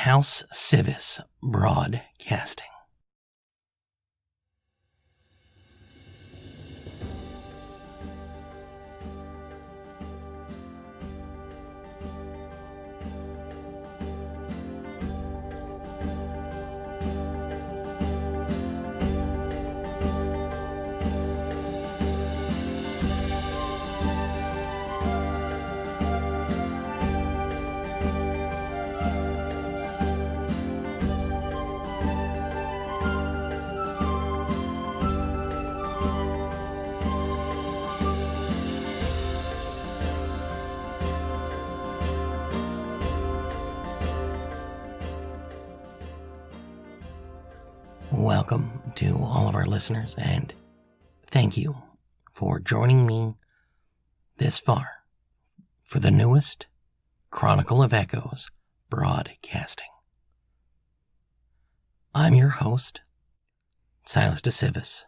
House Sypheros Broadcasting. Welcome to all of our listeners, and thank you for joining me this far for the newest Chronicle of Echoes broadcasting. I'm your host, Sylas.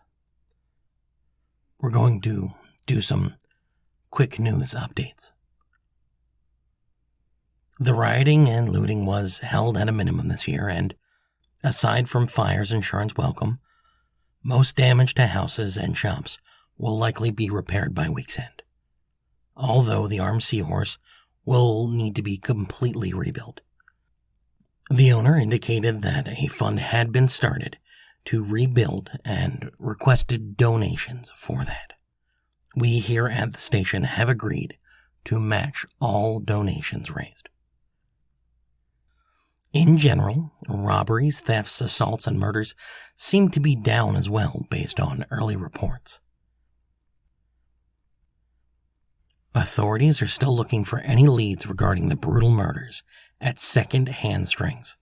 We're going to do some quick news updates. The rioting and looting was held at a minimum this year, and aside from fires in Sharn's Welcome, most damage to houses and shops will likely be repaired by week's end, although the armed seahorse will need to be completely rebuilt. The owner indicated that a fund had been started to rebuild and requested donations for that. We here at the station have agreed to match all donations raised. In general, robberies, thefts, assaults, and murders seem to be down as well based on early reports. Authorities are still looking for any leads regarding the brutal murders at second-hand strings.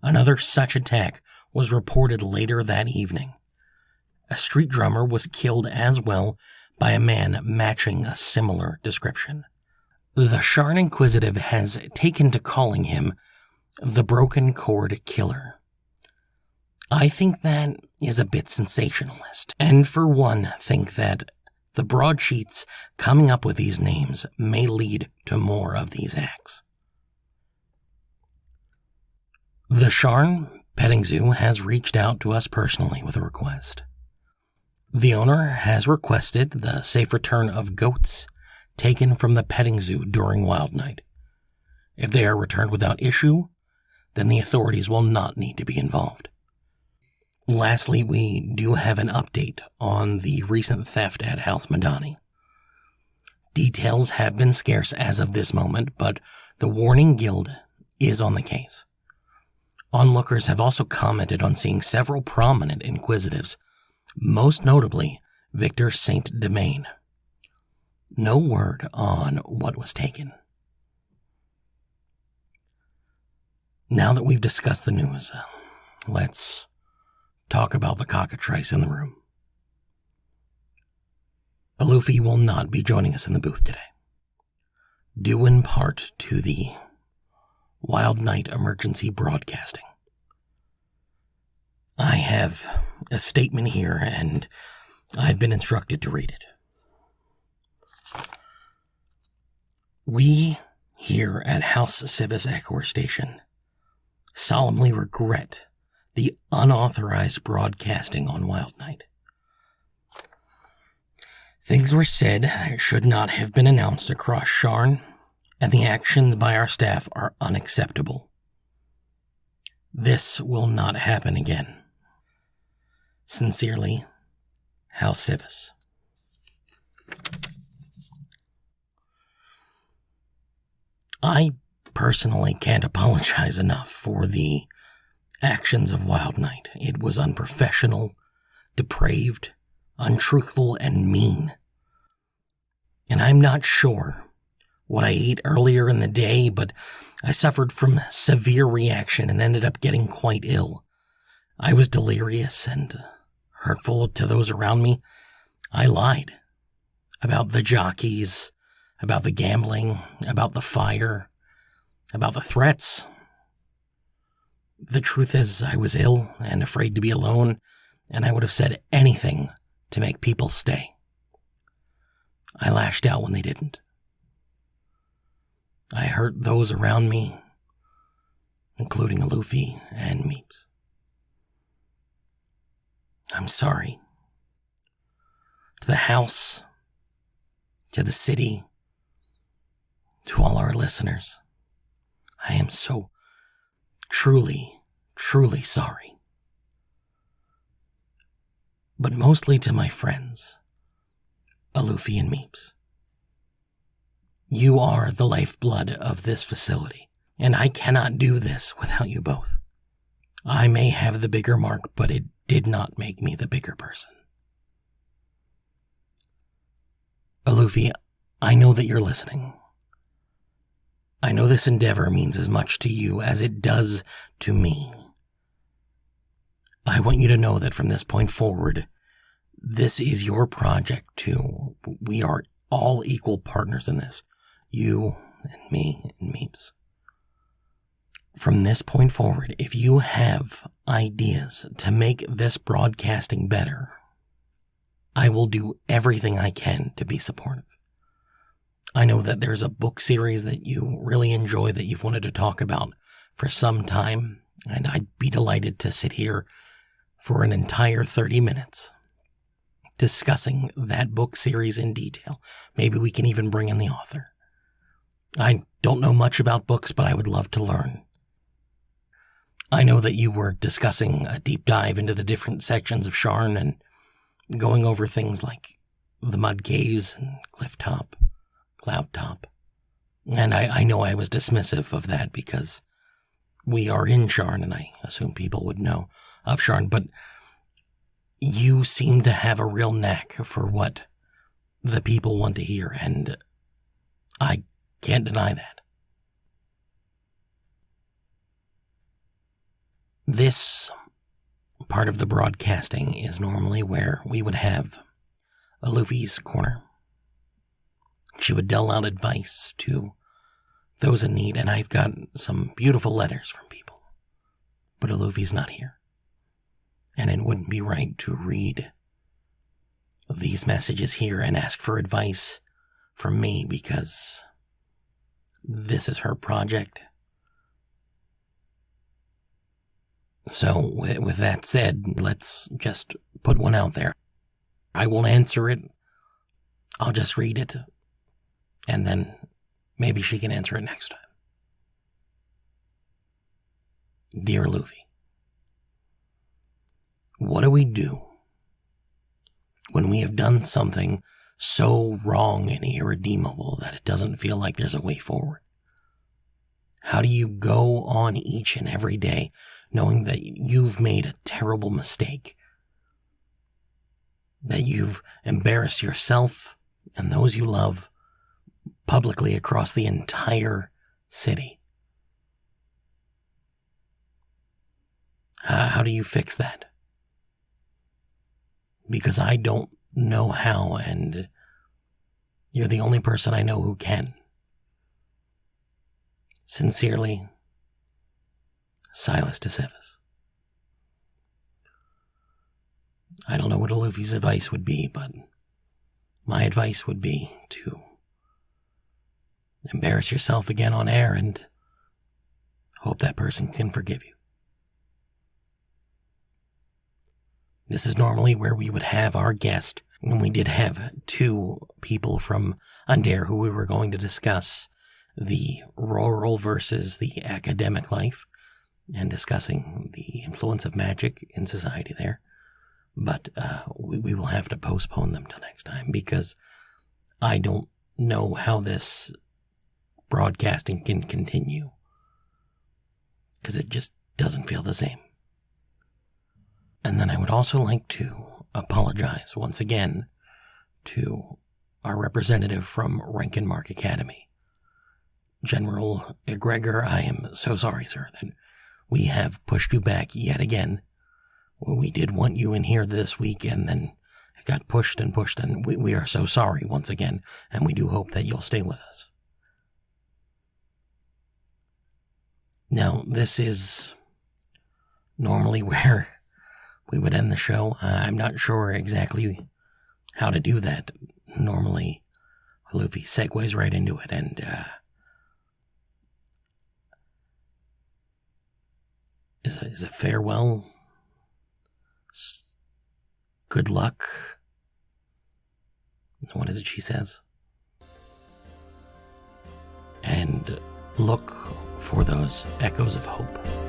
Another such attack was reported later that evening. A street drummer was killed as well by a man matching a similar description. The Sharn Inquisitive has taken to calling him the Broken Cord Killer. I think that is a bit sensationalist, and for one think that the broadsheets coming up with these names may lead to more of these acts. The Sharn Petting Zoo has reached out to us personally with a request. The owner has requested the safe return of goats taken from the petting zoo during Wildnight. If they are returned without issue, then the authorities will not need to be involved. Lastly, we do have an update on the recent theft at House Medani. Details have been scarce as of this moment, but the Warning Guild is on the case. Onlookers have also commented on seeing several prominent Inquisitives, most notably Victor Saint Domain. No word on what was taken. Now that we've discussed the news, let's talk about the cockatrice in the room. Alufi will not be joining us in the booth today, due in part to the Wildnight emergency broadcasting. I have a statement here, and I've been instructed to read it. We, here at House Sypheros Echo Station, solemnly regret the unauthorized broadcasting on Wildnight. Things were said that should not have been announced across Sharn, and the actions by our staff are unacceptable. This will not happen again. Sincerely, House Sypheros. I personally can't apologize enough for the actions of Wildnight. It was unprofessional, depraved, untruthful, and mean. And I'm not sure what I ate earlier in the day, but I suffered from severe reaction and ended up getting quite ill. I was delirious and hurtful to those around me. I lied about the jockeys, about the gambling, about the fire, about the threats. The truth is, I was ill and afraid to be alone, and I would have said anything to make people stay. I lashed out when they didn't. I hurt those around me, including Alufi and Meeps. I'm sorry. To the house, to the city, to all our listeners, I am so truly, truly sorry. But mostly to my friends, Alufi and Meeps. You are the lifeblood of this facility, and I cannot do this without you both. I may have the bigger mark, but it did not make me the bigger person. Alufi, I know that you're listening. I know this endeavor means as much to you as it does to me. I want you to know that from this point forward, this is your project too. We are all equal partners in this. You and me and Meeps. From this point forward, if you have ideas to make this broadcasting better, I will do everything I can to be supportive. I know that there's a book series that you really enjoy that you've wanted to talk about for some time, and I'd be delighted to sit here for an entire 30 minutes discussing that book series in detail. Maybe we can even bring in the author. I don't know much about books, but I would love to learn. I know that you were discussing a deep dive into the different sections of Sharn and going over things like the mud caves and cliff top, cloud top. And I know I was dismissive of that because we are in Sharn, and I assume people would know of Sharn, but you seem to have a real knack for what the people want to hear, and I can't deny that. This part of the broadcasting is normally where we would have Alufi's Corner. She would dole out advice to those in need, and I've got some beautiful letters from people. But Alufi's not here, and it wouldn't be right to read these messages here and ask for advice from me because this is her project. So, with that said, let's just put one out there. I won't answer it. I'll just read it, and then maybe she can answer it next time. Dear Alufi, what do we do when we have done something so wrong and irredeemable that it doesn't feel like there's a way forward? How do you go on each and every day knowing that you've made a terrible mistake, that you've embarrassed yourself and those you love publicly across the entire city? How do you fix that? Because I don't know how, and you're the only person I know who can. Sincerely, Sylas to Sypheros. I don't know what Alufi's advice would be, but my advice would be to embarrass yourself again on air and hope that person can forgive you. This is normally where we would have our guest, and we did have two people from Undair who we were going to discuss the rural versus the academic life and discussing the influence of magic in society there. But we will have to postpone them till next time because I don't know how this broadcasting can continue because it just doesn't feel the same. And then I would also like to apologize once again to our representative from Rankenmark Academy. General Egregor, I am so sorry, sir, that we have pushed you back yet again. We did want you in here this week, and then it got pushed, and we are so sorry once again, and we do hope that you'll stay with us. Now, this is normally where we would end the show. I'm not sure exactly how to do that. Normally, Alufi segues right into it, and is a farewell. Good luck. What is it she says? And look for those echoes of hope.